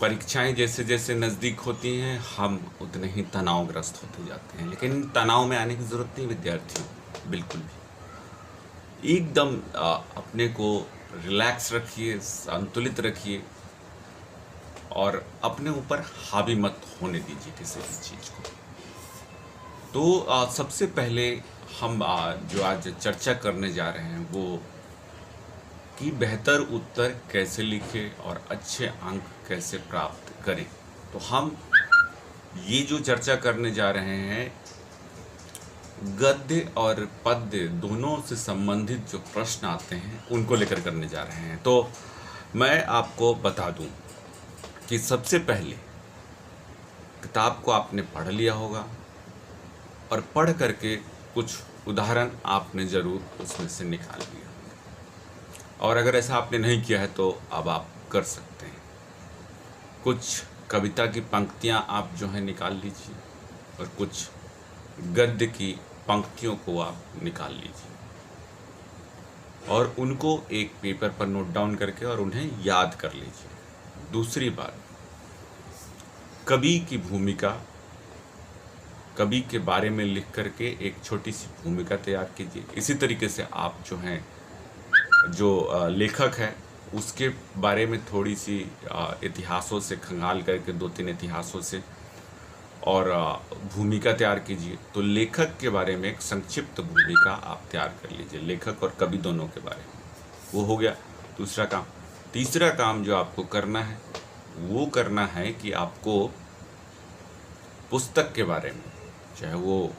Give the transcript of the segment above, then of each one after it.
परीक्षाएं जैसे जैसे नज़दीक होती हैं हम उतने ही तनावग्रस्त होते जाते हैं, लेकिन तनाव में आने की ज़रूरत नहीं विद्यार्थियों, बिल्कुल भी। एकदम अपने को रिलैक्स रखिए, संतुलित रखिए और अपने ऊपर हावी मत होने दीजिए किसी भी चीज़ को। तो सबसे पहले हम जो आज चर्चा करने जा रहे हैं वो कि बेहतर उत्तर कैसे लिखें और अच्छे अंक कैसे प्राप्त करें। तो हम ये जो चर्चा करने जा रहे हैं गद्य और पद्य दोनों से संबंधित जो प्रश्न आते हैं उनको लेकर करने जा रहे हैं। तो मैं आपको बता दूं कि सबसे पहले किताब को आपने पढ़ लिया होगा और पढ़ करके कुछ उदाहरण आपने ज़रूर उसमें से निकाल लिया, और अगर ऐसा आपने नहीं किया है तो अब आप कर सकते हैं। कुछ कविता की पंक्तियां आप जो है निकाल लीजिए और कुछ गद्य की पंक्तियों को आप निकाल लीजिए और उनको एक पेपर पर नोट डाउन करके और उन्हें याद कर लीजिए। दूसरी बात, कवि की भूमिका, कवि के बारे में लिख करके एक छोटी सी भूमिका तैयार कीजिए। इसी तरीके से आप जो हैं जो लेखक है उसके बारे में थोड़ी सी इतिहासों से खंगाल करके 2-3 इतिहासों से और भूमिका तैयार कीजिए। तो लेखक के बारे में एक संक्षिप्त भूमिका आप तैयार कर लीजिए, लेखक और कवि दोनों के बारे में। वो हो गया दूसरा काम। तीसरा काम जो आपको करना है वो करना है कि आपको पुस्तक के बारे में, चाहे वो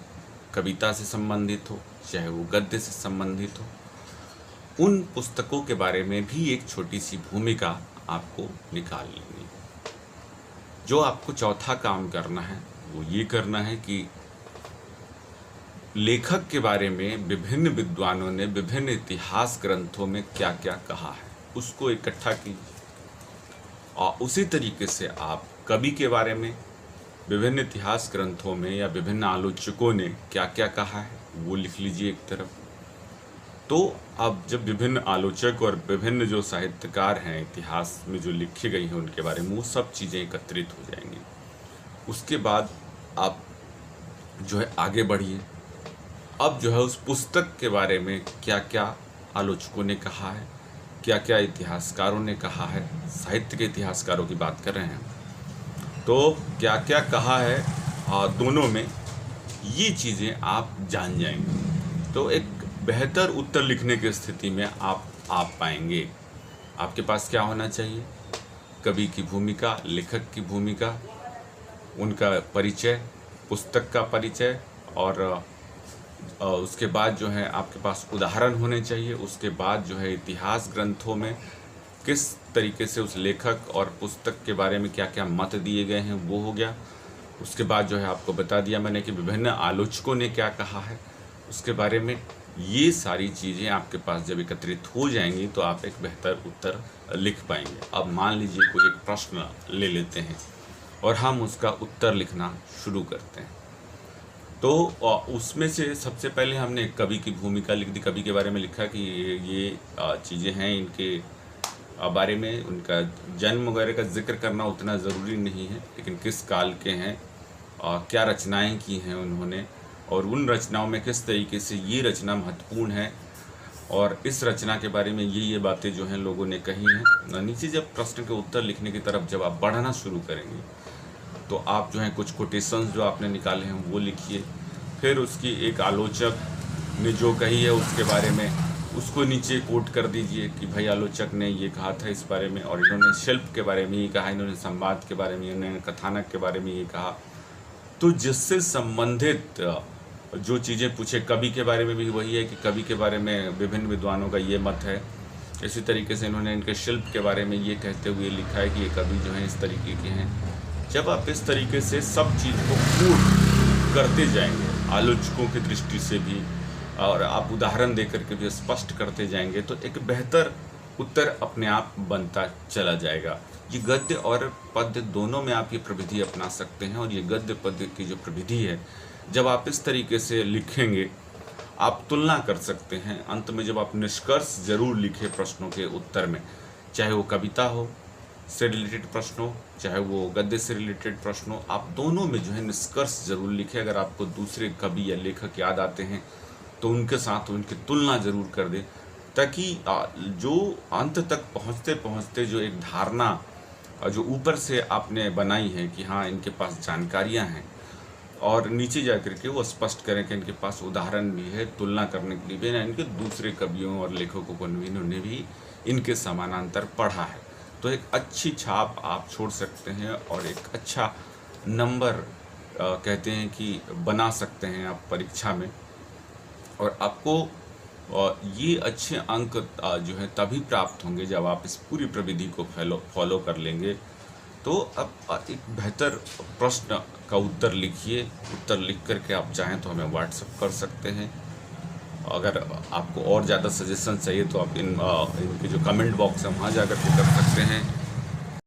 कविता से संबंधित हो चाहे वो गद्य से संबंधित हो, उन पुस्तकों के बारे में भी एक छोटी सी भूमिका आपको निकाल लेनी। जो आपको चौथा काम करना है वो ये करना है कि लेखक के बारे में विभिन्न विद्वानों ने विभिन्न इतिहास ग्रंथों में क्या क्या कहा है उसको इकट्ठा कीजिए, और उसी तरीके से आप कवि के बारे में विभिन्न इतिहास ग्रंथों में या विभिन्न आलोचकों ने क्या क्या कहा है वो लिख लीजिए एक तरफ। तो अब जब विभिन्न आलोचक और विभिन्न जो साहित्यकार हैं इतिहास में जो लिखी गई हैं उनके बारे में वो सब चीज़ें एकत्रित हो जाएंगी। उसके बाद आप जो है आगे बढ़िए। अब जो है उस पुस्तक के बारे में क्या क्या आलोचकों ने कहा है, क्या क्या इतिहासकारों ने कहा है, साहित्य के इतिहासकारों की बात कर रहे हैं, तो क्या क्या कहा है दोनों में, ये चीज़ें आप जान जाएंगे। तो एक बेहतर उत्तर लिखने की स्थिति में आप पाएंगे। आपके पास क्या होना चाहिए? कवि की भूमिका, लेखक की भूमिका, उनका परिचय, पुस्तक का परिचय, और उसके बाद जो है आपके पास उदाहरण होने चाहिए। उसके बाद जो है इतिहास ग्रंथों में किस तरीके से उस लेखक और पुस्तक के बारे में क्या क्या मत दिए गए हैं वो हो गया। उसके बाद जो है आपको बता दिया मैंने कि विभिन्न आलोचकों ने क्या कहा है उसके बारे में। ये सारी चीज़ें आपके पास जब एकत्रित हो जाएंगी तो आप एक बेहतर उत्तर लिख पाएंगे। अब मान लीजिए कोई एक प्रश्न ले लेते हैं और हम उसका उत्तर लिखना शुरू करते हैं। तो उसमें से सबसे पहले हमने कवि की भूमिका लिख दी, कवि के बारे में लिखा कि ये चीज़ें हैं, इनके बारे में उनका जन्म वगैरह का जिक्र करना उतना ज़रूरी नहीं है, लेकिन किस काल के हैं, क्या रचनाएं की हैं उन्होंने, और उन रचनाओं में किस तरीके से ये रचना महत्वपूर्ण है, और इस रचना के बारे में ये बातें जो हैं लोगों ने कही हैं। नीचे जब प्रश्न के उत्तर लिखने की तरफ जब आप बढ़ना शुरू करेंगे तो आप जो हैं कुछ कोटेशंस जो आपने निकाले हैं वो लिखिए। फिर उसकी एक आलोचक ने जो कही है उसके बारे में उसको नीचे कोट कर दीजिए कि भाई आलोचक ने ये कहा था इस बारे में, और इन्होंने शिल्प के बारे में ये कहा, इन्होंने संवाद के बारे में, इन्होंने कथानक के बारे में ये कहा। तो जिससे संबंधित जो चीज़ें पूछे, कवि के बारे में भी वही है कि कवि के बारे में विभिन्न विद्वानों का ये मत है। इसी तरीके से इन्होंने इनके शिल्प के बारे में ये कहते हुए लिखा है कि ये कवि जो हैं इस तरीके के हैं। जब आप इस तरीके से सब चीज़ को पूर्ण करते जाएंगे आलोचकों की दृष्टि से भी, और आप उदाहरण दे करके भी स्पष्ट करते जाएंगे, तो एक बेहतर उत्तर अपने आप बनता चला जाएगा। ये गद्य और पद्य दोनों में आप ये प्रविधि अपना सकते हैं, और ये गद्य पद्य की जो प्रविधि है जब आप इस तरीके से लिखेंगे आप तुलना कर सकते हैं। अंत में जब आप निष्कर्ष जरूर लिखें प्रश्नों के उत्तर में, चाहे वो कविता हो से रिलेटेड प्रश्न हो, चाहे वो गद्य से रिलेटेड प्रश्न हो, आप दोनों में जो है निष्कर्ष जरूर लिखें। अगर आपको दूसरे कवि या लेखक याद आते हैं तो उनके साथ उनकी तुलना जरूर कर दें, ताकि जो अंत तक पहुंचते पहुंचते जो एक धारणा जो ऊपर से आपने बनाई है कि हाँ इनके पास जानकारियां हैं, और नीचे जा कर के वो स्पष्ट करें कि इनके पास उदाहरण भी है तुलना करने के लिए भी, ना इनके दूसरे कवियों और लेखकों को इन्होंने भी इनके समानांतर पढ़ा है। तो एक अच्छी छाप आप छोड़ सकते हैं और एक अच्छा नंबर कहते हैं कि बना सकते हैं आप परीक्षा में। और आपको ये अच्छे अंक जो है तभी प्राप्त होंगे जब आप इस पूरी प्रविधि को फॉलो कर लेंगे। तो अब एक बेहतर प्रश्न का उत्तर लिखिए, उत्तर लिख करके आप चाहें तो हमें व्हाट्सएप कर सकते हैं। अगर आपको और ज़्यादा सजेशन चाहिए तो आप इनके जो कमेंट बॉक्स है वहाँ जा कर के कर सकते हैं।